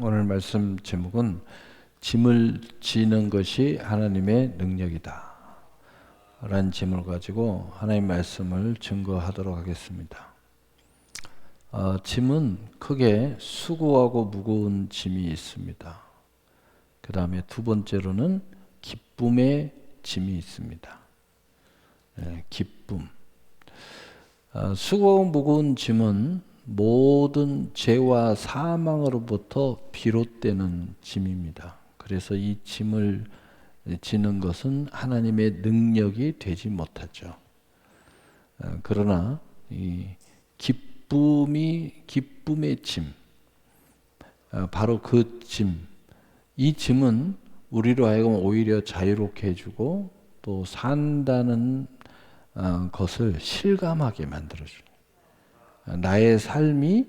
오늘 말씀 제목은 짐을 지는 것이 하나님의 능력이다 라는 제목을 가지고 하나님의 말씀을 증거하도록 하겠습니다. 짐은 크게 수고하고 무거운 짐이 있습니다. 그 다음에 두 번째로는 기쁨의 짐이 있습니다. 기쁨. 수고하고 무거운 짐은 모든 죄와 사망으로부터 비롯되는 짐입니다. 그래서 이 짐을 지는 것은 하나님의 능력이 되지 못하죠. 그러나 이 기쁨의 짐, 바로 그 짐, 이 짐은 우리로 하여금 오히려 자유롭게 해주고 또 산다는 것을 실감하게 만들어줘요. 나의 삶이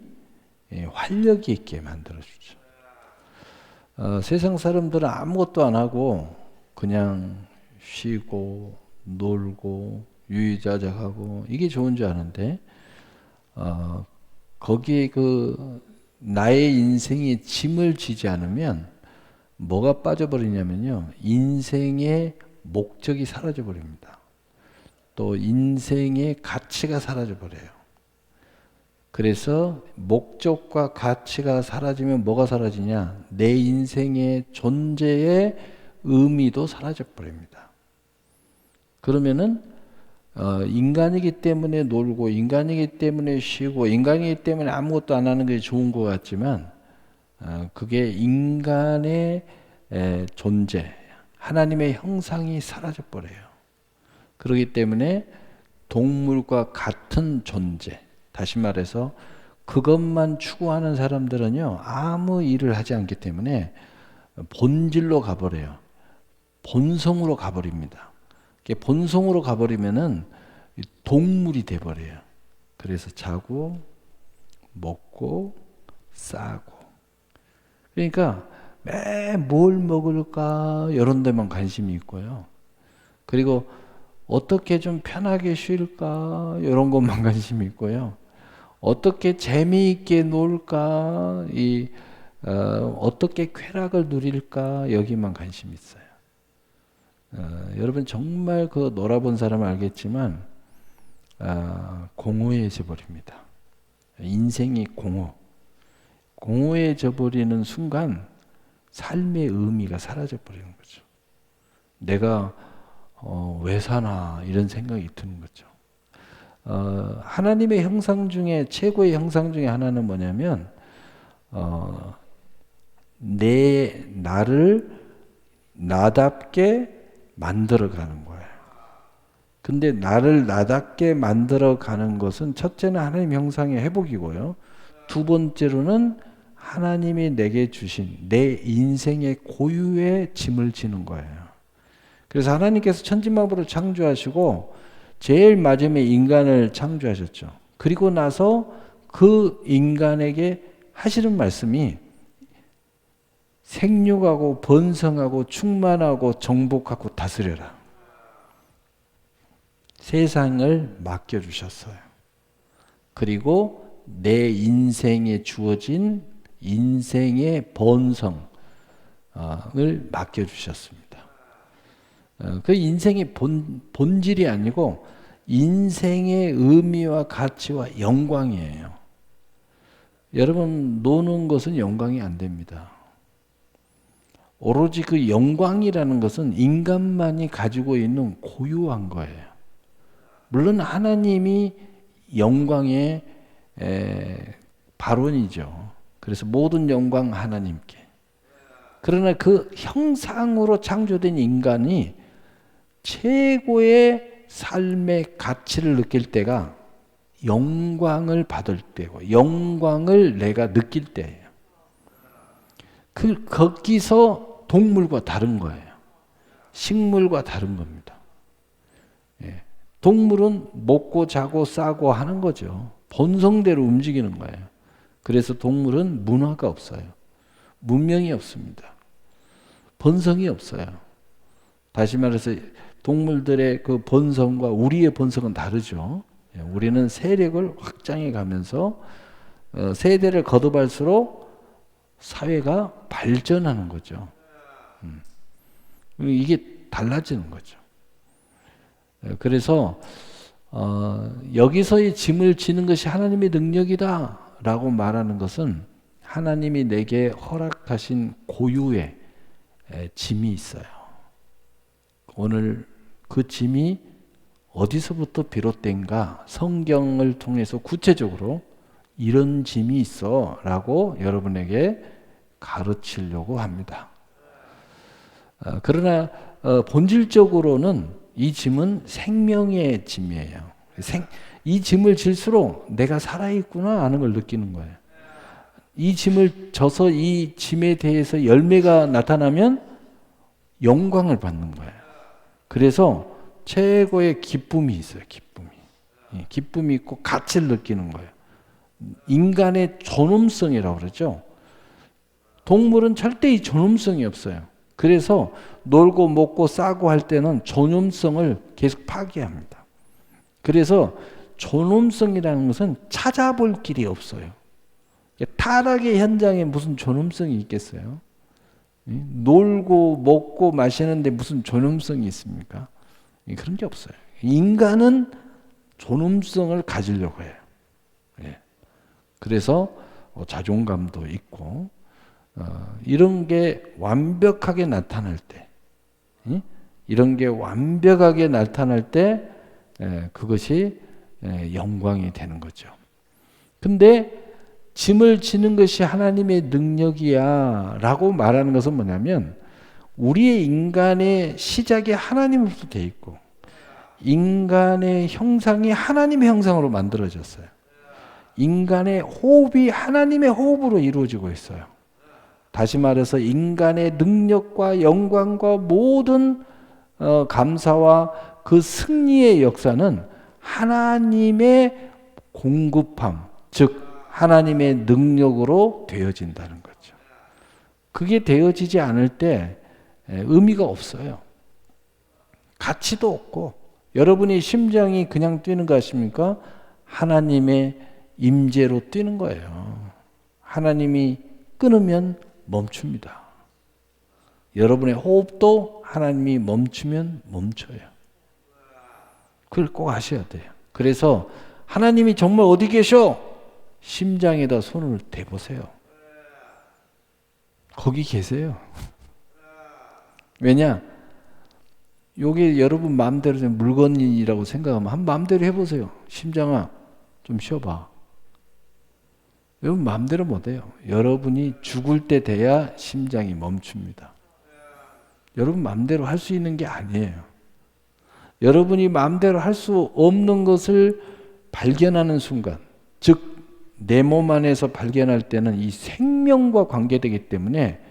활력이 있게 만들어주죠. 세상 사람들은 아무것도 안 하고 그냥 쉬고 놀고 유유자적하고 이게 좋은 줄 아는데 거기에 나의 인생이 짐을 지지 않으면 뭐가 빠져버리냐면요, 인생의 목적이 사라져버립니다. 또 인생의 가치가 사라져버려요. 그래서 목적과 가치가 사라지면 뭐가 사라지냐? 내 인생의 존재의 의미도 사라져버립니다. 그러면은 인간이기 때문에 놀고 인간이기 때문에 쉬고 인간이기 때문에 아무것도 안 하는 게 좋은 것 같지만 그게 인간의 존재, 하나님의 형상이 사라져버려요. 그렇기 때문에 동물과 같은 존재, 다시 말해서 그것만 추구하는 사람들은요, 아무 일을 하지 않기 때문에 본질로 가버려요. 본성으로 가버립니다. 본성으로 가버리면은 동물이 돼버려요. 그래서 자고 먹고 싸고. 그러니까 매 뭘 먹을까 이런 데만 관심이 있고요. 그리고 어떻게 좀 편하게 쉴까 이런 것만 관심이 있고요. 어떻게 재미있게 놀까, 어떻게 쾌락을 누릴까 여기만 관심이 있어요. 여러분 정말 그 놀아본 사람은 알겠지만 공허해져 버립니다. 인생이 공허해져 버리는 순간 삶의 의미가 사라져 버리는 거죠. 내가 왜 사나 이런 생각이 드는 거죠. 하나님의 형상 중에 최고의 형상 중에 하나는 뭐냐면 나를 나답게 만들어가는 거예요. 근데 나를 나답게 만들어가는 것은 첫째는 하나님 형상의 회복이고요. 두 번째로는 하나님이 내게 주신 내 인생의 고유의 짐을 지는 거예요. 그래서 하나님께서 천지만물을 창조하시고 제일 마지막에 인간을 창조하셨죠. 그리고 나서 그 인간에게 하시는 말씀이 생육하고 번성하고 충만하고 정복하고 다스려라. 세상을 맡겨주셨어요. 그리고 내 인생에 주어진 인생의 번성을 맡겨주셨습니다. 그 인생의 본질이 아니고 인생의 의미와 가치와 영광이에요. 여러분 노는 것은 영광이 안 됩니다. 오로지 그 영광이라는 것은 인간만이 가지고 있는 고유한 거예요. 물론 하나님이 영광의 발원이죠. 그래서 모든 영광 하나님께. 그러나 그 형상으로 창조된 인간이 최고의 삶의 가치를 느낄 때가 영광을 받을 때고 영광을 내가 느낄 때예요. 거기서 동물과 다른 거예요. 식물과 다른 겁니다. 동물은 먹고 자고 싸고 하는 거죠. 본성대로 움직이는 거예요. 그래서 동물은 문화가 없어요. 문명이 없습니다. 본성이 없어요. 다시 말해서 동물들의 그 본성과 우리의 본성은 다르죠. 우리는 세력을 확장해 가면서 세대를 거듭할수록 사회가 발전하는 거죠. 이게 달라지는 거죠. 그래서 여기서의 짐을 지는 것이 하나님의 능력이다 라고 말하는 것은 하나님이 내게 허락하신 고유의 짐이 있어요. 오늘 그 짐이 어디서부터 비롯된가 성경을 통해서 구체적으로 이런 짐이 있어 라고 여러분에게 가르치려고 합니다. 그러나 본질적으로는 이 짐은 생명의 짐이에요. 이 짐을 질수록 내가 살아있구나 하는 걸 느끼는 거예요. 이 짐을 져서 이 짐에 대해서 열매가 나타나면 영광을 받는 거예요. 그래서 최고의 기쁨이 있어요. 기쁨이 있고 가치를 느끼는 거예요. 인간의 존엄성이라고 그러죠. 동물은 절대 이 존엄성이 없어요. 그래서 놀고 먹고 싸고 할 때는 존엄성을 계속 파괴합니다. 그래서 존엄성이라는 것은 찾아볼 길이 없어요. 타락의 현장에 무슨 존엄성이 있겠어요? 놀고 먹고 마시는데 무슨 존엄성이 있습니까? 그런 게 없어요. 인간은 존엄성을 가지려고 해요. 그래서 자존감도 있고 이런 게 완벽하게 나타날 때, 이런 게 완벽하게 나타날 때 그것이 영광이 되는 거죠. 근데 짐을 지는 것이 하나님의 능력이야 라고 말하는 것은 뭐냐면 우리의 인간의 시작이 하나님으로부터 돼 있고 인간의 형상이 하나님의 형상으로 만들어졌어요. 인간의 호흡이 하나님의 호흡으로 이루어지고 있어요. 다시 말해서 인간의 능력과 영광과 모든 감사와 그 승리의 역사는 하나님의 공급함, 즉 하나님의 능력으로 되어진다는 거죠. 그게 되어지지 않을 때 의미가 없어요. 가치도 없고 여러분의 심장이 그냥 뛰는 거 아십니까? 하나님의 임재로 뛰는 거예요. 하나님이 끊으면 멈춥니다. 여러분의 호흡도 하나님이 멈추면 멈춰요. 그걸 꼭 아셔야 돼요. 그래서 하나님이 정말 어디 계셔? 심장에다 손을 대보세요. 거기 계세요. 왜냐? 요게 여러분 마음대로 된 물건이라고 생각하면 한 마음대로 해보세요. 심장아 좀 쉬어봐. 여러분 마음대로 못해요. 여러분이 죽을 때 돼야 심장이 멈춥니다. 여러분 마음대로 할 수 있는 게 아니에요. 여러분이 마음대로 할 수 없는 것을 발견하는 순간, 즉 내 몸 안에서 발견할 때는 이 생명과 관계되기 때문에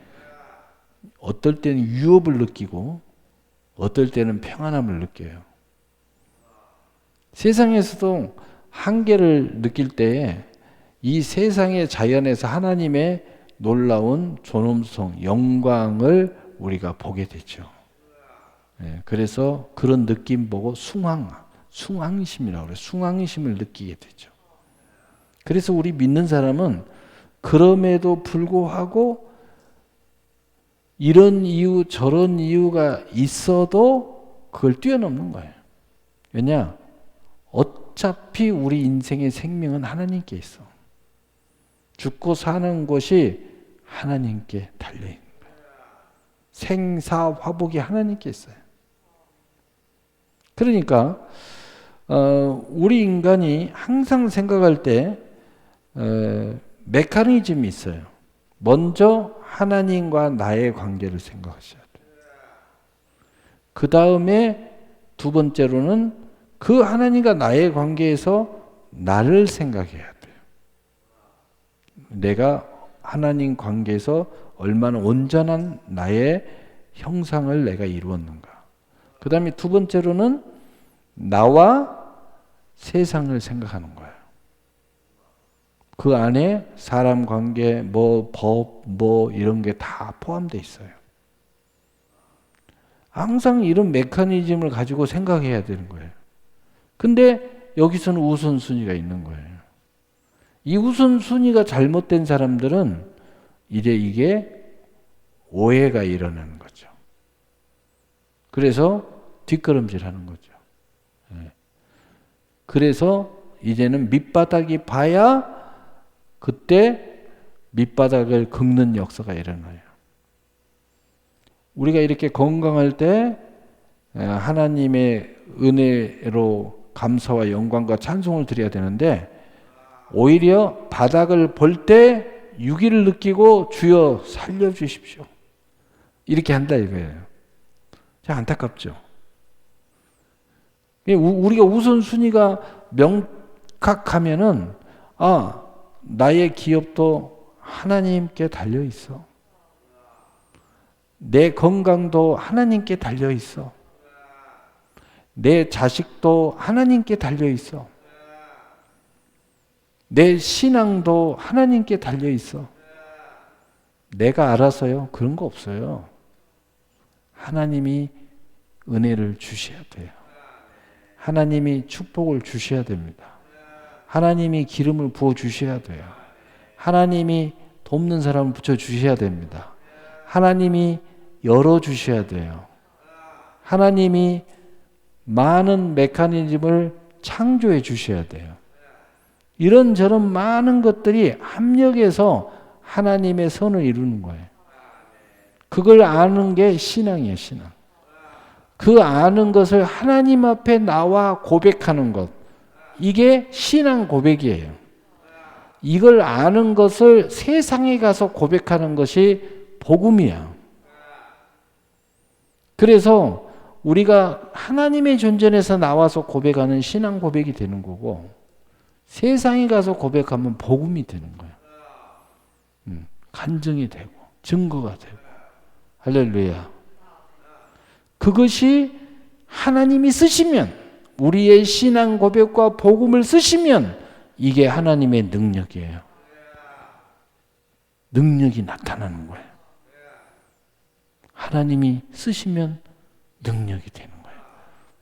어떨 때는 위협을 느끼고 어떨 때는 평안함을 느껴요. 세상에서도 한계를 느낄 때에 이 세상의 자연에서 하나님의 놀라운 존엄성, 영광을 우리가 보게 되죠. 그래서 그런 느낌 보고 숭앙심이라고 그래요. 숭앙심을 느끼게 되죠. 그래서 우리 믿는 사람은 그럼에도 불구하고 이런 이유 저런 이유가 있어도 그걸 뛰어넘는 거예요. 왜냐? 어차피 우리 인생의 생명은 하나님께 있어. 죽고 사는 것이 하나님께 달려있는 거예요. 생사화복이 하나님께 있어요. 그러니까 우리 인간이 항상 생각할 때 메커니즘이 있어요. 먼저 하나님과 나의 관계를 생각하셔야 돼요. 그 다음에 두 번째로는 그 하나님과 나의 관계에서 나를 생각해야 돼요. 내가 하나님 관계에서 얼마나 온전한 나의 형상을 내가 이루었는가. 그 다음에 두 번째로는 나와 세상을 생각하는 거예요. 그 안에 사람 관계, 법, 이런 게 다 포함되어 있어요. 항상 이런 메커니즘을 가지고 생각해야 되는 거예요. 근데 여기서는 우선순위가 있는 거예요. 이 우선순위가 잘못된 사람들은 이제 이게 오해가 일어나는 거죠. 그래서 뒷걸음질 하는 거죠. 그래서 이제는 밑바닥이 봐야 그때 밑바닥을 긁는 역사가 일어나요. 우리가 이렇게 건강할 때 하나님의 은혜로 감사와 영광과 찬송을 드려야 되는데 오히려 바닥을 볼 때 유기를 느끼고 주여 살려주십시오. 이렇게 한다 이거예요. 참 안타깝죠. 우리가 우선순위가 명확하면은 나의 기업도 하나님께 달려 있어. 내 건강도 하나님께 달려 있어. 내 자식도 하나님께 달려 있어. 내 신앙도 하나님께 달려 있어. 내가 알아서요? 그런 거 없어요. 하나님이 은혜를 주셔야 돼요. 하나님이 축복을 주셔야 됩니다. 하나님이 기름을 부어 주셔야 돼요. 하나님이 돕는 사람을 붙여 주셔야 됩니다. 하나님이 열어 주셔야 돼요. 하나님이 많은 메커니즘을 창조해 주셔야 돼요. 이런저런 많은 것들이 합력해서 하나님의 선을 이루는 거예요. 그걸 아는 게 신앙이에요, 신앙. 그 아는 것을 하나님 앞에 나와 고백하는 것. 이게 신앙 고백이에요. 이걸 아는 것을 세상에 가서 고백하는 것이 복음이야. 그래서 우리가 하나님의 존전에서 나와서 고백하는 신앙 고백이 되는 거고 세상에 가서 고백하면 복음이 되는 거야. 간증이 되고 증거가 되고 할렐루야. 그것이 하나님이 쓰시면 우리의 신앙 고백과 복음을 쓰시면 이게 하나님의 능력이에요. 능력이 나타나는 거예요. 하나님이 쓰시면 능력이 되는 거예요.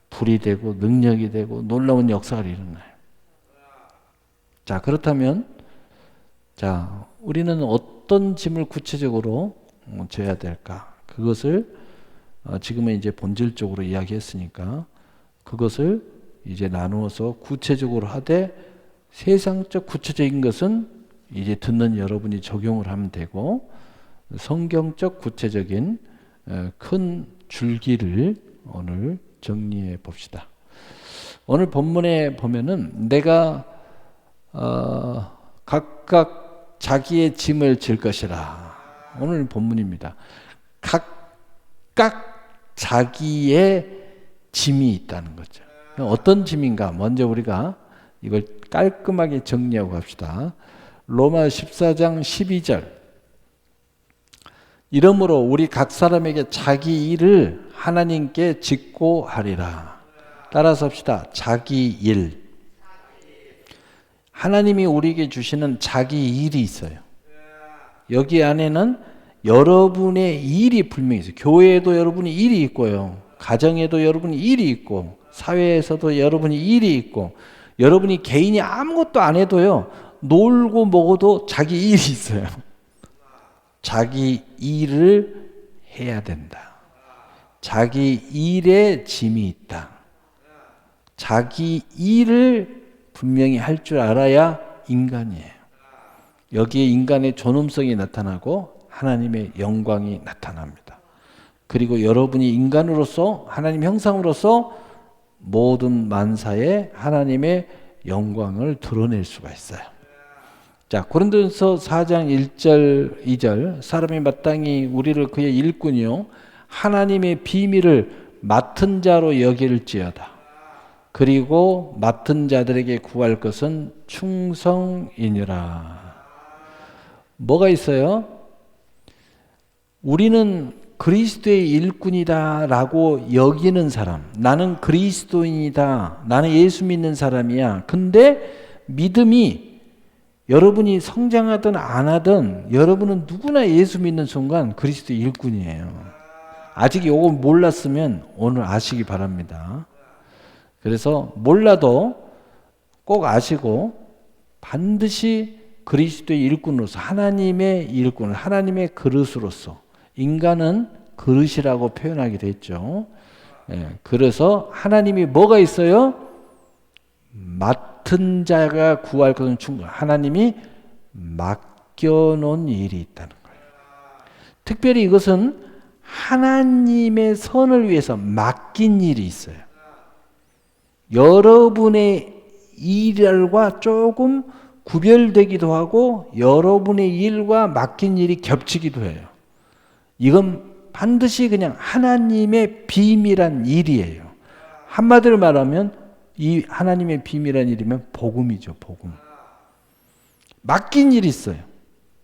불이 되고 능력이 되고 놀라운 역사가 일어나요. 자, 그렇다면 우리는 어떤 짐을 구체적으로 져야 될까? 그것을 지금은 이제 본질적으로 이야기했으니까 그것을 이제 나누어서 구체적으로 하되 세상적 구체적인 것은 이제 듣는 여러분이 적용을 하면 되고 성경적 구체적인 큰 줄기를 오늘 정리해 봅시다. 오늘 본문에 보면은 내가 각각 자기의 짐을 질 것이라. 오늘 본문입니다. 각각 자기의 짐이 있다는 거죠. 어떤 짐인가? 먼저 우리가 이걸 깔끔하게 정리하고 갑시다. 로마 14장 12절. 이러므로 우리 각 사람에게 자기 일을 하나님께 짓고 하리라. 따라서 합시다. 자기 일. 하나님이 우리에게 주시는 자기 일이 있어요. 여기 안에는 여러분의 일이 분명히 있어요. 교회에도 여러분이 일이 있고요. 가정에도 여러분이 일이 있고 사회에서도 여러분이 일이 있고 여러분이 개인이 아무것도 안 해도요. 놀고 먹어도 자기 일이 있어요. 자기 일을 해야 된다. 자기 일에 짐이 있다. 자기 일을 분명히 할 줄 알아야 인간이에요. 여기에 인간의 존엄성이 나타나고 하나님의 영광이 나타납니다. 그리고 여러분이 인간으로서 하나님 형상으로서 모든 만사에 하나님의 영광을 드러낼 수가 있어요. 자, 고린도전서 4장 1절 2절 사람이 마땅히 우리를 그의 일꾼이요 하나님의 비밀을 맡은 자로 여길지어다. 그리고 맡은 자들에게 구할 것은 충성이니라. 뭐가 있어요? 우리는 그리스도의 일꾼이다라고 여기는 사람. 나는 그리스도인이다. 나는 예수 믿는 사람이야. 근데 믿음이 여러분이 성장하든 안 하든 여러분은 누구나 예수 믿는 순간 그리스도 일꾼이에요. 아직 요거 몰랐으면 오늘 아시기 바랍니다. 그래서 몰라도 꼭 아시고 반드시 그리스도의 일꾼으로서 하나님의 일꾼, 하나님의 그릇으로서 인간은 그릇이라고 표현하기도 했죠. 예, 그래서 하나님이 뭐가 있어요? 맡은 자가 구할 것은 충분. 하나님이 맡겨놓은 일이 있다는 거예요. 특별히 이것은 하나님의 선을 위해서 맡긴 일이 있어요. 여러분의 일과 조금 구별되기도 하고 여러분의 일과 맡긴 일이 겹치기도 해요. 이건 반드시 그냥 하나님의 비밀한 일이에요. 한마디로 말하면 이 하나님의 비밀한 일이면 복음이죠. 복음. 맡긴 일이 있어요.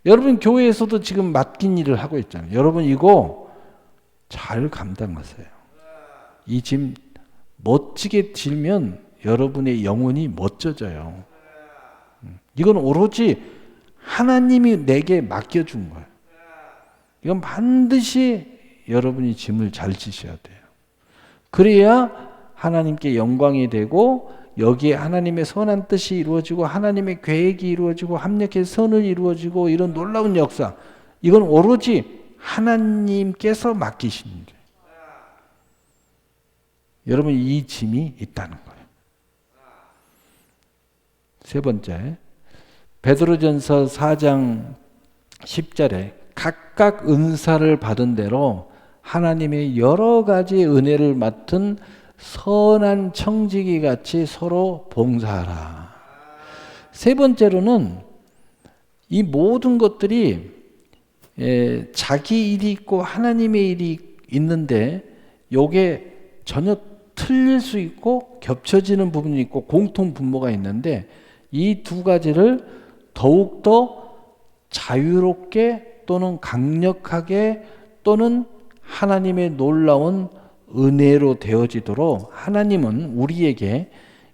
여러분 교회에서도 지금 맡긴 일을 하고 있잖아요. 여러분 이거 잘 감당하세요. 이 짐 멋지게 질면 여러분의 영혼이 멋져져요. 이건 오로지 하나님이 내게 맡겨준 거예요. 이건 반드시 여러분이 짐을 잘 지셔야 돼요. 그래야 하나님께 영광이 되고 여기에 하나님의 선한 뜻이 이루어지고 하나님의 계획이 이루어지고 합력의 선을 이루어지고 이런 놀라운 역사, 이건 오로지 하나님께서 맡기신 일이에요. 여러분 이 짐이 있다는 거예요. 세 번째, 베드로전서 4장 10절에 각각 은사를 받은 대로 하나님의 여러 가지 은혜를 맡은 선한 청지기 같이 서로 봉사하라. 세 번째로는 이 모든 것들이 자기 일이 있고 하나님의 일이 있는데 요게 전혀 틀릴 수 있고 겹쳐지는 부분이 있고 공통 분모가 있는데 이 두 가지를 더욱더 자유롭게 또는 강력하게 또는 하나님의 놀라운 은혜로 되어지도록 하나님은 우리에게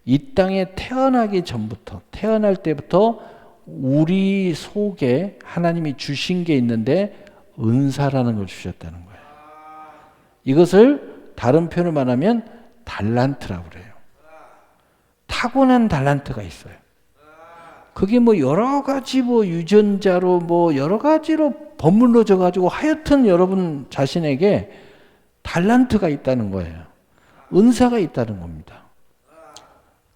이 땅에 태어나기 전부터, 태어날 때부터 우리 속에 하나님이 주신 게 있는데 은사라는 걸 주셨다는 거예요. 이것을 다른 표현을 말하면 달란트라고 그래요. 타고난 달란트가 있어요. 그게 뭐 여러 가지 뭐 유전자로 뭐 여러 가지로 버물러져 가지고 하여튼 여러분 자신에게 달란트가 있다는 거예요. 은사가 있다는 겁니다.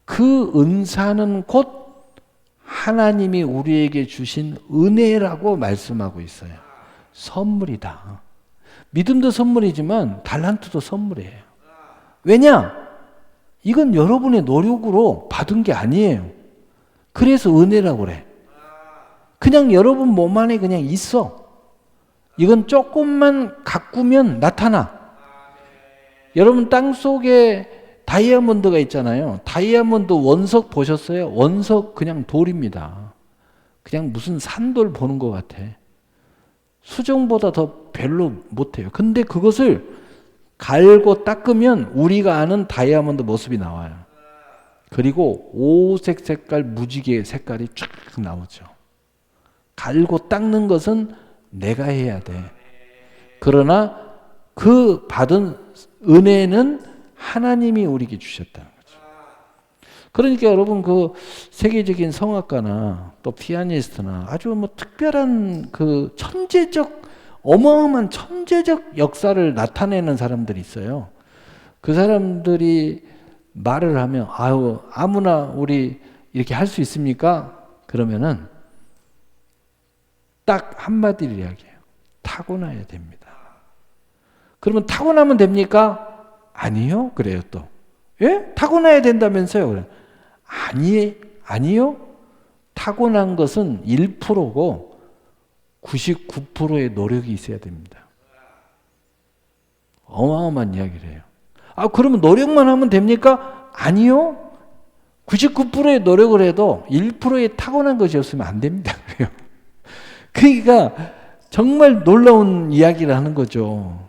그 은사는 곧 하나님이 우리에게 주신 은혜라고 말씀하고 있어요. 선물이다. 믿음도 선물이지만 달란트도 선물이에요. 왜냐? 이건 여러분의 노력으로 받은 게 아니에요. 그래서 은혜라고 그래. 그냥 여러분 몸 안에 그냥 있어. 이건 조금만 가꾸면 나타나. 여러분 땅 속에 다이아몬드가 있잖아요. 다이아몬드 원석 보셨어요? 원석 그냥 돌입니다. 그냥 무슨 산돌 보는 것 같아. 수정보다 더 별로 못해요. 근데 그것을 갈고 닦으면 우리가 아는 다이아몬드 모습이 나와요. 그리고 오색 색깔 무지개 색깔이 쫙 나오죠. 갈고 닦는 것은 내가 해야 돼. 그러나 그 받은 은혜는 하나님이 우리에게 주셨다는 거죠. 그러니까 여러분 그 세계적인 성악가나 또 피아니스트나 아주 뭐 특별한 그 천재적 어마어마한 천재적 역사를 나타내는 사람들이 있어요. 그 사람들이 말을 하면 아유 아무나 우리 이렇게 할 수 있습니까? 그러면은 딱 한마디를 이야기해요. 타고나야 됩니다. 그러면 타고나면 됩니까? 아니요. 그래요 또. 예? 타고나야 된다면서요. 그래. 아니요. 타고난 것은 1%고 99%의 노력이 있어야 됩니다. 어마어마한 이야기를 해요. 아, 그러면 노력만 하면 됩니까? 아니요. 99%의 노력을 해도 1%의 타고난 것이 없으면 안 됩니다. 그래요. 그러니까 정말 놀라운 이야기를 하는 거죠.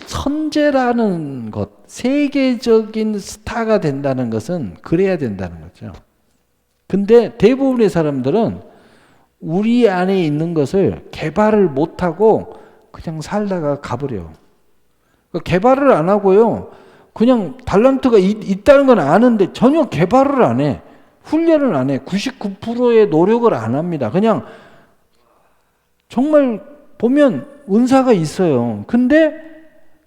선재라는 것, 세계적인 스타가 된다는 것은 그래야 된다는 거죠. 근데 대부분의 사람들은 우리 안에 있는 것을 개발을 못하고 그냥 살다가 가버려요. 개발을 안 하고요. 그냥 달란트가 있다는 건 아는데 전혀 개발을 안 해. 훈련을 안 해. 99%의 노력을 안 합니다. 그냥 정말 보면 은사가 있어요. 근데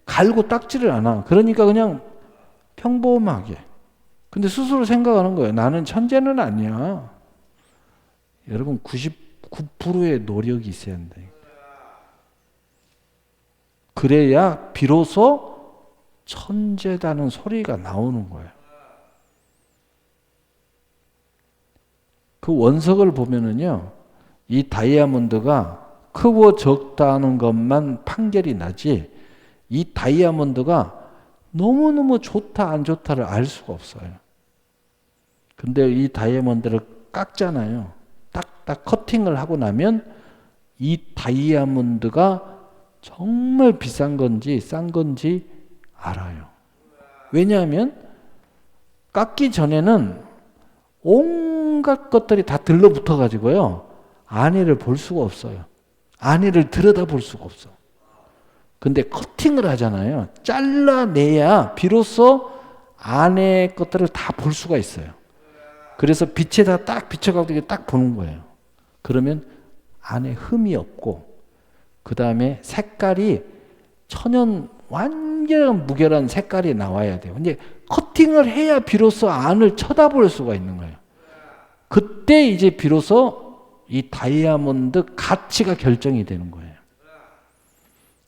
갈고 닦지를 않아. 그러니까 그냥 평범하게. 근데 스스로 생각하는 거예요. 나는 천재는 아니야. 여러분 99%의 노력이 있어야 한다. 그래야 비로소 천재다는 소리가 나오는 거예요. 그 원석을 보면은요, 이 다이아몬드가 크고 적다는 것만 판결이 나지, 이 다이아몬드가 너무너무 좋다 안 좋다를 알 수가 없어요. 근데 이 다이아몬드를 깎잖아요. 딱딱 커팅을 하고 나면 이 다이아몬드가 정말 비싼 건지 싼 건지 알아요. 왜냐하면 깎기 전에는 온갖 것들이 다 들러붙어 가지고요, 안에를 볼 수가 없어요. 안에를 들여다볼 수가 없어. 근데 커팅을 하잖아요. 잘라내야 비로소 안에 것들을 다 볼 수가 있어요. 그래서 빛에다 딱 비춰가지고 딱 보는 거예요. 그러면 안에 흠이 없고, 그 다음에 색깔이 천연 완전 무결한 색깔이 나와야 돼요. 근데 커팅을 해야 비로소 안을 쳐다볼 수가 있는 거예요. 그때 이제 비로소 이 다이아몬드 가치가 결정이 되는 거예요.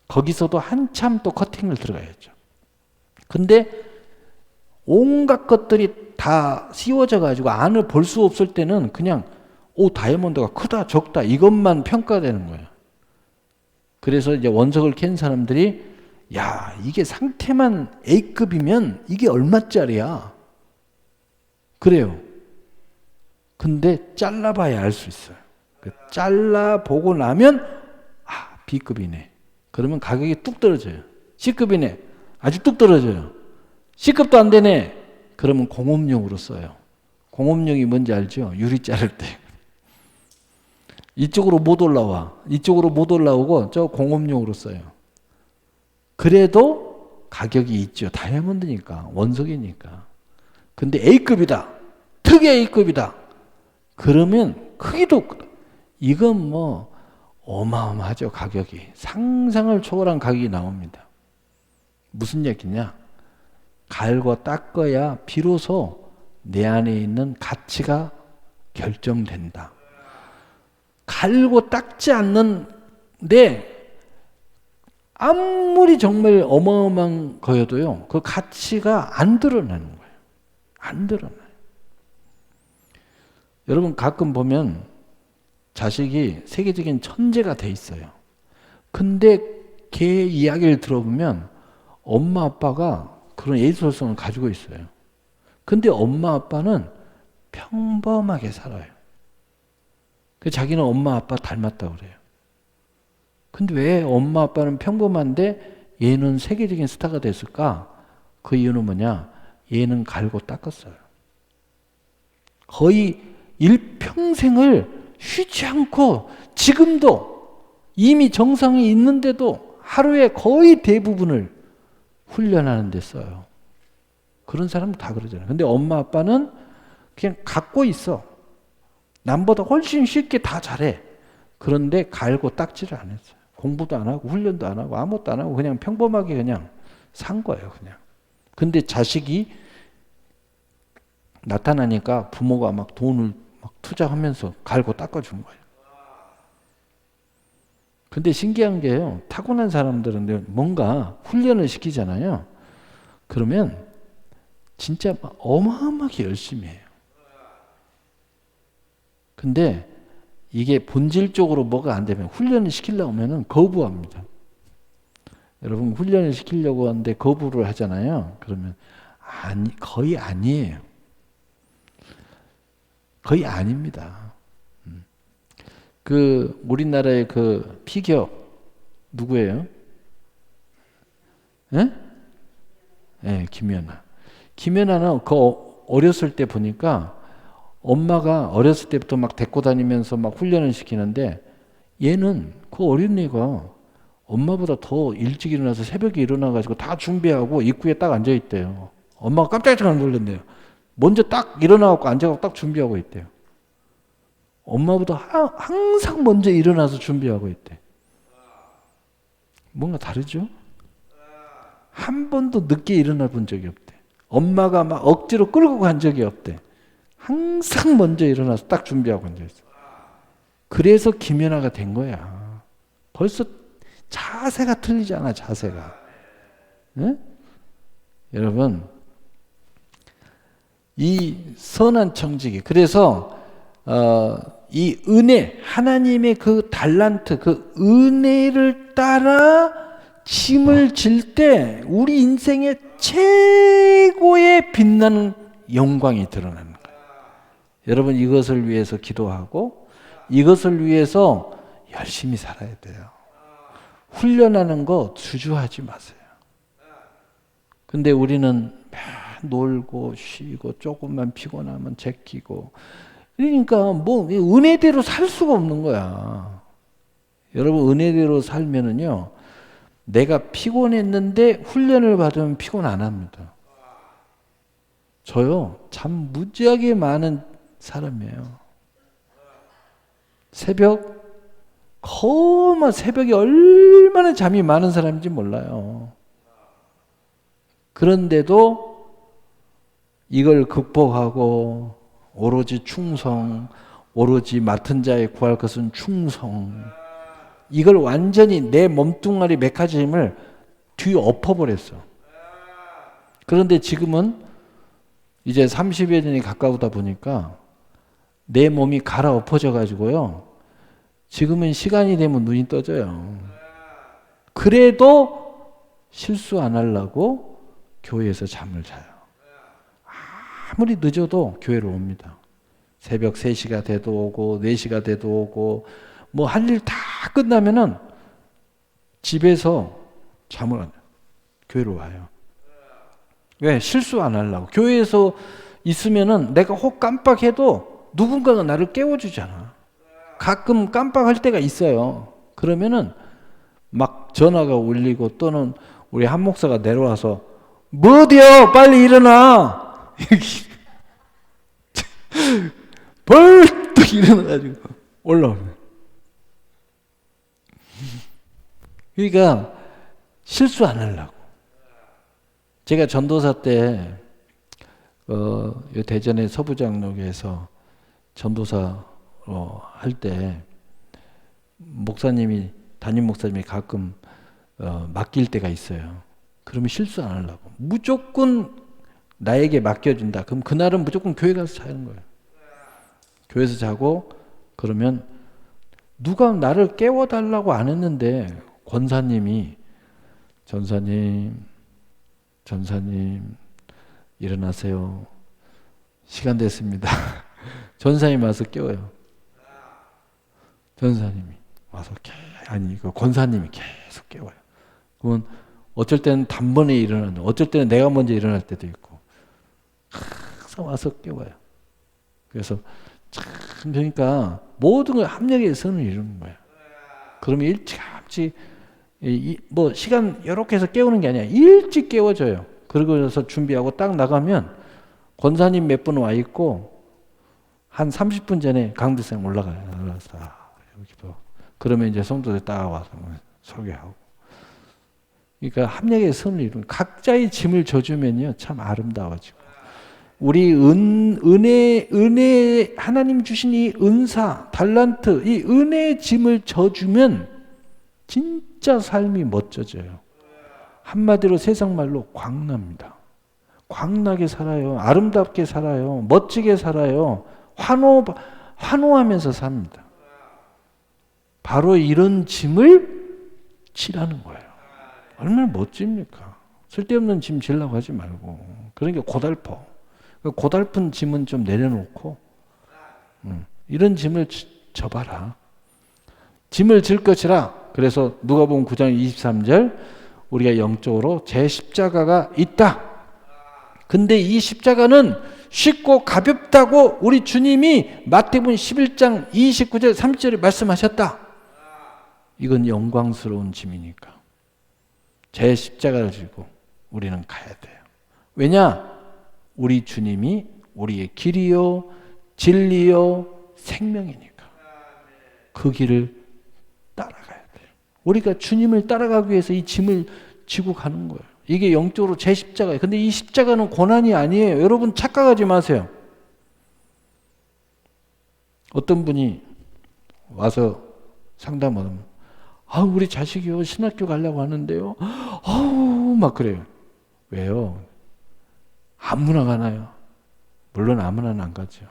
거기서도 한참 또 커팅을 들어가야죠. 근데 온갖 것들이 다 씌워져 가지고 안을 볼 수 없을 때는 그냥 다이아몬드가 크다 적다 이것만 평가되는 거예요. 그래서 이제 원석을 캔 사람들이, 야, 이게 상태만 A급이면 이게 얼마짜리야? 그래요. 근데 잘라봐야 알 수 있어요. 잘라보고 나면 B급이네. 그러면 가격이 뚝 떨어져요. C급이네. 아주 뚝 떨어져요. C급도 안 되네. 그러면 공업용으로 써요. 공업용이 뭔지 알죠? 유리 자를 때. 이쪽으로 못 올라와. 이쪽으로 못 올라오고 저 공업용으로 써요. 그래도 가격이 있죠. 다이아몬드니까, 원석이니까. 근데 A급이다. 특이 A급이다. 그러면 크기도, 이건 뭐 어마어마하죠. 가격이. 상상을 초월한 가격이 나옵니다. 무슨 얘기냐? 갈고 닦아야 비로소 내 안에 있는 가치가 결정된다. 갈고 닦지 않는데 아무리 정말 어마어마한 거여도요, 그 가치가 안 드러나는 거예요. 안 드러나요. 여러분 가끔 보면 자식이 세계적인 천재가 돼 있어요. 근데 걔 이야기를 들어보면 엄마 아빠가 그런 예술성을 가지고 있어요. 근데 엄마 아빠는 평범하게 살아요. 자기는 엄마 아빠 닮았다고 그래요. 근데 왜 엄마 아빠는 평범한데 얘는 세계적인 스타가 됐을까? 그 이유는 뭐냐? 얘는 갈고 닦았어요. 거의 일평생을 쉬지 않고, 지금도 이미 정상에 있는데도 하루에 거의 대부분을 훈련하는 데 써요. 그런 사람 다 그러잖아요. 근데 엄마 아빠는 그냥 갖고 있어. 남보다 훨씬 쉽게 다 잘해. 그런데 갈고 닦지를 안 했어요. 공부도 안 하고 훈련도 안 하고 아무것도 안 하고 그냥 평범하게 그냥 산 거예요. 그냥. 근데 자식이 나타나니까 부모가 막 돈을 막 투자하면서 갈고 닦아준 거예요. 근데 신기한 게요, 타고난 사람들은 뭔가 훈련을 시키잖아요. 그러면 진짜 어마어마하게 열심히 해요. 근데 이게 본질적으로 뭐가 안 되면, 훈련을 시키려고 하면 거부합니다. 여러분 훈련을 시키려고 하는데 거부를 하잖아요. 그러면 거의 아니에요. 거의 아닙니다. 그 우리나라의 그 피겨 누구예요? 예? 네, 김연아. 김연아는 그 어렸을 때 보니까 엄마가 어렸을 때부터 막 데리고 다니면서 막 훈련을 시키는데, 얘는 그 어린이가 엄마보다 더 일찍 일어나서 새벽에 일어나가지고 다 준비하고 입구에 딱 앉아있대요. 엄마가 깜짝깜짝 놀랐네요. 먼저 딱 일어나갖고 앉아갖고 딱 준비하고 있대요. 엄마보다 항상 먼저 일어나서 준비하고 있대. 뭔가 다르죠? 한 번도 늦게 일어나 본 적이 없대. 엄마가 막 억지로 끌고 간 적이 없대. 항상 먼저 일어나서 딱 준비하고 앉아있어. 그래서 김연아가 된 거야. 벌써 자세가 틀리잖아, 자세가. 네? 여러분, 이 선한 청지기, 그래서 이 은혜, 하나님의 그 달란트, 그 은혜를 따라 짐을 질 때 우리 인생의 최고의 빛나는 영광이 드러나는 거예요. 여러분, 이것을 위해서 기도하고 이것을 위해서 열심히 살아야 돼요. 훈련하는 거 주저하지 마세요. 근데 우리는 놀고 쉬고 조금만 피곤하면 제끼고, 그러니까 뭐 은혜대로 살 수가 없는 거야. 여러분, 은혜대로 살면은요, 내가 피곤했는데 훈련을 받으면 피곤 안 합니다. 저요, 잠 무지하게 많은 사람이에요. 새벽에 얼마나 잠이 많은 사람인지 몰라요. 그런데도 이걸 극복하고 오로지 충성, 오로지 맡은 자에 구할 것은 충성. 이걸 완전히 내 몸뚱아리 메커니즘을 뒤엎어버렸어. 그런데 지금은 이제 30여 년이 가까우다 보니까 내 몸이 갈아엎어져 가지고요. 지금은 시간이 되면 눈이 떠져요. 그래도 실수 안 하려고 교회에서 잠을 자요. 아무리 늦어도 교회로 옵니다. 새벽 3시가 돼도 오고 4시가 돼도 오고, 뭐 할 일 다 끝나면은 집에서 잠을 안 해요. 교회로 와요. 왜? 실수 안 하려고. 교회에서 있으면은 내가 혹 깜빡해도 누군가가 나를 깨워주잖아. 가끔 깜빡할 때가 있어요. 그러면은 막 전화가 울리고, 또는 우리 한 목사가 내려와서 뭐 어디요? 빨리 일어나. 벌떡 일어나가지고 올라오면. 그러니까 실수 안 하려고. 제가 전도사 때 대전의 서부장로교에서 전도사 할 때 목사님이, 담임 목사님이 가끔 맡길 때가 있어요. 그러면 실수 안 하려고 무조건 나에게 맡겨준다. 그럼 그날은 무조건 교회 가서 자는 거예요. 교회에서 자고, 그러면 누가 나를 깨워달라고 안 했는데 권사님이 전사님 일어나세요. 시간 됐습니다. 전사님이 와서 깨워요. 전사님이 와서 권사님이 계속 깨워요. 그러면 어쩔 때는 단번에 일어나는, 어쩔 때는 내가 먼저 일어날 때도 있고, 항상 와서 깨워요. 그래서 참, 그러니까 모든 걸 합력의 선을 이루는 거예요. 그러면 일찌감치, 뭐 시간 이렇게 해서 깨우는 게 아니야. 일찍 깨워줘요. 그러고서 준비하고 딱 나가면 권사님 몇 분 와 있고, 한 30분 전에 강대상 올라가요. 올라가서 여기도. 그러면 이제 성도들 딱 와서 소개하고. 그러니까 합력의 선을 이루는, 각자의 짐을 져주면요, 참 아름다워지고. 우리 은혜, 하나님 주신 이 은사, 달란트, 이 은혜의 짐을 져주면 진짜 삶이 멋져져요. 한마디로 세상 말로 광납니다. 광나게 살아요. 아름답게 살아요. 멋지게 살아요. 환호하면서 삽니다. 바로 이런 짐을 지라는 거예요. 얼마나 멋집니까? 쓸데없는 짐 지려고 하지 말고. 그러니까 고달퍼. 고달픈 짐은 좀 내려놓고, 이런 짐을 져봐라. 짐을 질 것이라. 그래서 누가복음 9장 23절, 우리가 영적으로 제 십자가가 있다. 근데 이 십자가는 쉽고 가볍다고 우리 주님이 마태복음 11장 29절 30절에 말씀하셨다. 이건 영광스러운 짐이니까 제 십자가를 지고 우리는 가야 돼요. 왜냐? 우리 주님이 우리의 길이요 진리요 생명이니까 그 길을 따라가야 돼요. 우리가 주님을 따라가기 위해서 이 짐을 지고 가는 거예요. 이게 영적으로 제 십자가예요. 근데 이 십자가는 고난이 아니에요. 여러분 착각하지 마세요. 어떤 분이 와서 상담하면 우리 자식이요 신학교 가려고 하는데요. 막 그래요. 왜요? 아무나 가나요? 물론 아무나는 안 가죠.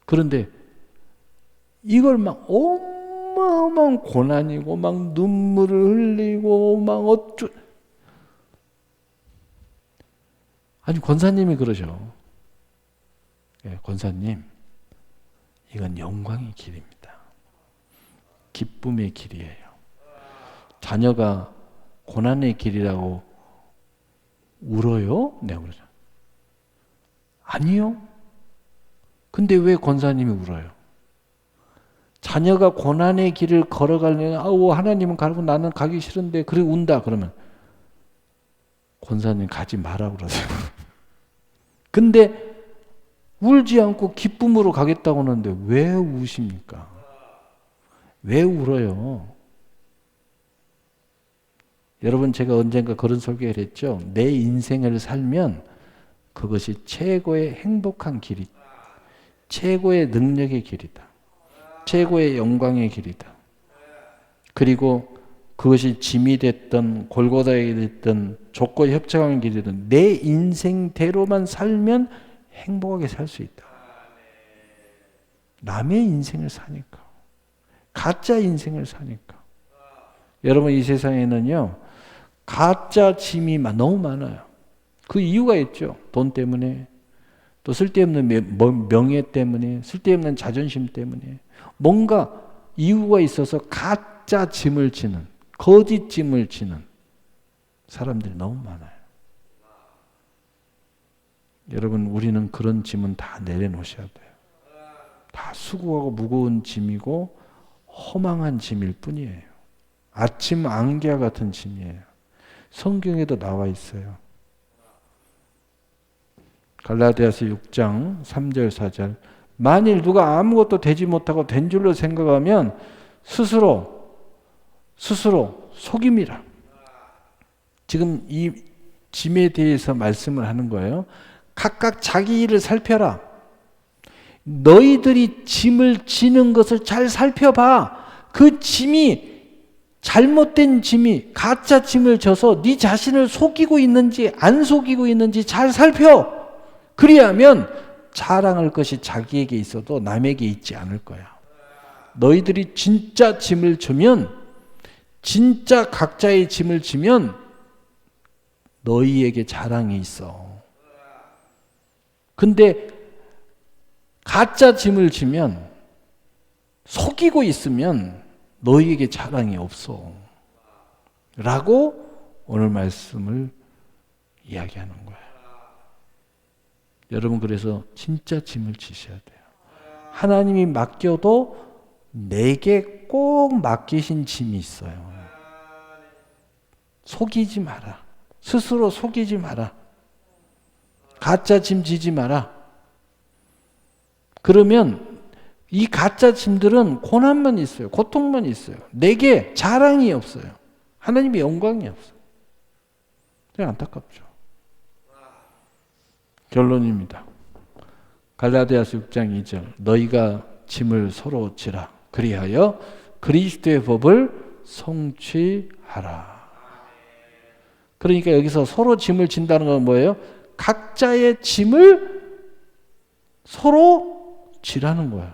그런데 이걸 막 어마어마한 고난이고 막 눈물을 흘리고 막 아니 권사님이 그러죠. 예, 권사님 이건 영광의 길입니다. 기쁨의 길이에요. 자녀가 고난의 길이라고 울어요? 내가 그러죠. 아니요. 근데 왜 권사님이 울어요? 자녀가 고난의 길을 걸어가려면 하나님은 가고 나는 가기 싫은데 그래 운다 그러면 권사님 가지 마라 그러세요. 근데 울지 않고 기쁨으로 가겠다고 하는데 왜 우십니까? 왜 울어요? 여러분 제가 언젠가 그런 설교를 했죠. 내 인생을 살면 그것이 최고의 행복한 길이다. 최고의 능력의 길이다. 최고의 영광의 길이다. 그리고 그것이 짐이 됐든 골고다에 됐든 족과 협착하는 길이든 내 인생대로만 살면 행복하게 살 수 있다. 남의 인생을 사니까. 가짜 인생을 사니까. 여러분 이 세상에는요. 가짜 짐이 너무 많아요. 그 이유가 있죠. 돈 때문에 또 쓸데없는 명예 때문에 쓸데없는 자존심 때문에 뭔가 이유가 있어서 가짜 짐을 지는 거짓 짐을 지는 사람들이 너무 많아요. 여러분 우리는 그런 짐은 다 내려놓으셔야 돼요. 다 수고하고 무거운 짐이고 허망한 짐일 뿐이에요. 아침 안개와 같은 짐이에요. 성경에도 나와 있어요. 갈라디아서 6장 3절 4절 만일 누가 아무것도 되지 못하고 된 줄로 생각하면 스스로 속임이라. 지금 이 짐에 대해서 말씀을 하는 거예요. 각각 자기 일을 살펴라. 너희들이 짐을 지는 것을 잘 살펴봐. 그 짐이 잘못된 짐이 가짜 짐을 져서 네 자신을 속이고 있는지 안 속이고 있는지 잘 살펴. 그리하면 자랑할 것이 자기에게 있어도 남에게 있지 않을 거야. 너희들이 진짜 짐을 지면 진짜 각자의 짐을 지면 너희에게 자랑이 있어. 근데 가짜 짐을 지면 속이고 있으면 너희에게 자랑이 없어. 라고 오늘 말씀을 이야기하는 거예요. 여러분 그래서 진짜 짐을 지셔야 돼요. 하나님이 맡겨도 내게 꼭 맡기신 짐이 있어요. 속이지 마라. 스스로 속이지 마라. 가짜 짐 지지 마라. 그러면 이 가짜 짐들은 고난만 있어요. 고통만 있어요. 내게 자랑이 없어요. 하나님의 영광이 없어요. 그냥 안타깝죠. 결론입니다. 갈라디아서 6장 2절 너희가 짐을 서로 지라. 그리하여 그리스도의 법을 성취하라. 그러니까 여기서 서로 짐을 진다는 건 뭐예요? 각자의 짐을 서로 지라는 거예요.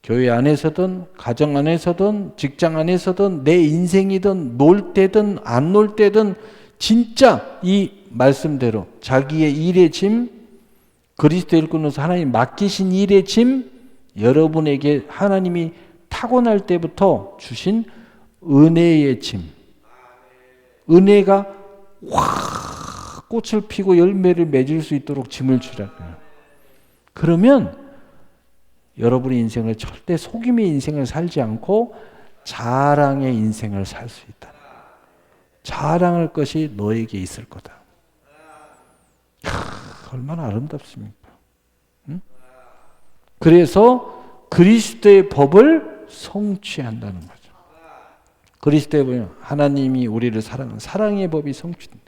교회 안에서든 가정 안에서든 직장 안에서든 내 인생이든 놀 때든 안 놀 때든 진짜 이 말씀대로 자기의 일의 짐, 그리스도를 끊어서 하나님 맡기신 일의 짐, 여러분에게 하나님이 타고날 때부터 주신 은혜의 짐, 은혜가 확 꽃을 피고 열매를 맺을 수 있도록 짐을 주라고요. 그러면 여러분의 인생을 절대 속임의 인생을 살지 않고 자랑의 인생을 살 수 있다. 자랑할 것이 너에게 있을 거다. 얼마나 아름답습니까? 응? 그래서 그리스도의 법을 성취한다는 거죠. 그리스도의 법은 하나님이 우리를 사랑하는 사랑의 법이 성취된다.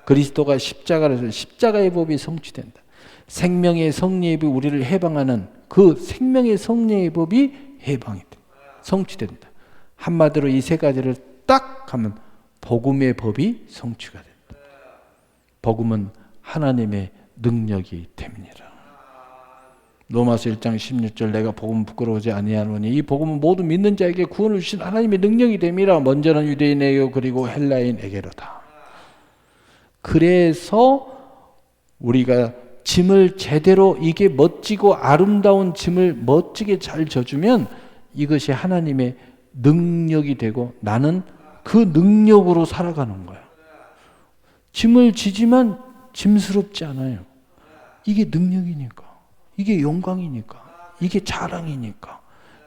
그리스도가 십자가에서 십자가의 법이 성취된다. 생명의 성리의 법이 우리를 해방하는 그 생명의 성리의 법이 해방이 된다. 성취된다. 한마디로 이 세 가지를 딱 하면 복음의 법이 성취가 된다. 복음은 하나님의 능력이 됩니다. 로마서 1장 16절 내가 복음 부끄러워하지 아니하노니 이 복음은 모두 믿는 자에게 구원을 주신 하나님의 능력이 됨이라. 먼저는 유대인에게 그리고 헬라인에게로다. 그래서 우리가 짐을 제대로 이게 멋지고 아름다운 짐을 멋지게 잘 져주면 이것이 하나님의 능력이 되고 나는 그 능력으로 살아가는 거야. 짐을 지지만 짐스럽지 않아요. 이게 능력이니까. 이게 영광이니까. 이게 자랑이니까.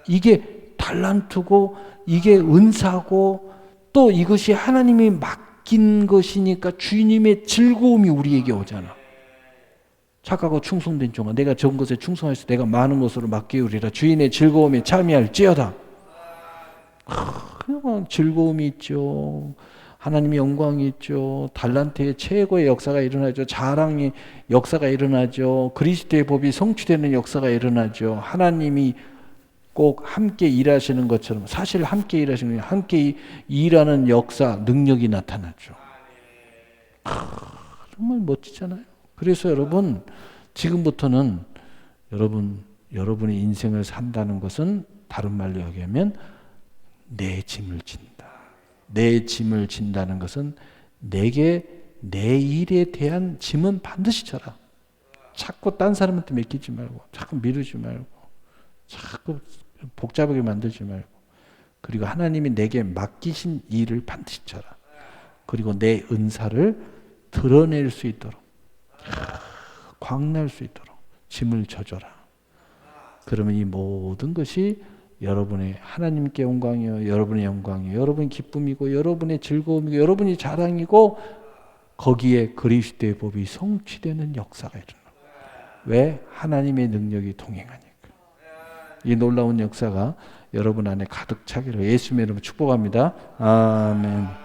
이게 달란트고 이게 은사고 또 이것이 하나님이 맡긴 것이니까 주님의 즐거움이 우리에게 오잖아. 착하고 충성된 종아 내가 적은 것에 충성하여서 내가 많은 것으로 맡기우리라. 주인의 즐거움에 참여할지어다. 그냥 즐거움이 있죠. 하나님의 영광이 있죠. 달란트의 최고의 역사가 일어나죠. 자랑의 역사가 일어나죠. 그리스도의 법이 성취되는 역사가 일어나죠. 하나님이 꼭 함께 일하시는 것처럼 사실 함께 일하시는 함께 일하는 역사, 능력이 나타나죠. 정말 멋지잖아요. 그래서 여러분 지금부터는 여러분의 인생을 산다는 것은 다른 말로 얘기하면 내 짐을 진다. 내 짐을 진다는 것은 내게 내 일에 대한 짐은 반드시 져라. 자꾸 딴 사람한테 맡기지 말고 자꾸 미루지 말고 자꾸 복잡하게 만들지 말고 그리고 하나님이 내게 맡기신 일을 반드시 져라. 그리고 내 은사를 드러낼 수 있도록 광날 수 있도록 짐을 져줘라. 그러면 이 모든 것이 여러분의 하나님께 영광이요 여러분의 영광이요 여러분의 기쁨이고 여러분의 즐거움이고 여러분의 자랑이고 거기에 그리스도의 법이 성취되는 역사가 일어나요. 왜? 하나님의 능력이 동행하니까. 이 놀라운 역사가 여러분 안에 가득 차기를 예수님의 이름으로 축복합니다. 아멘.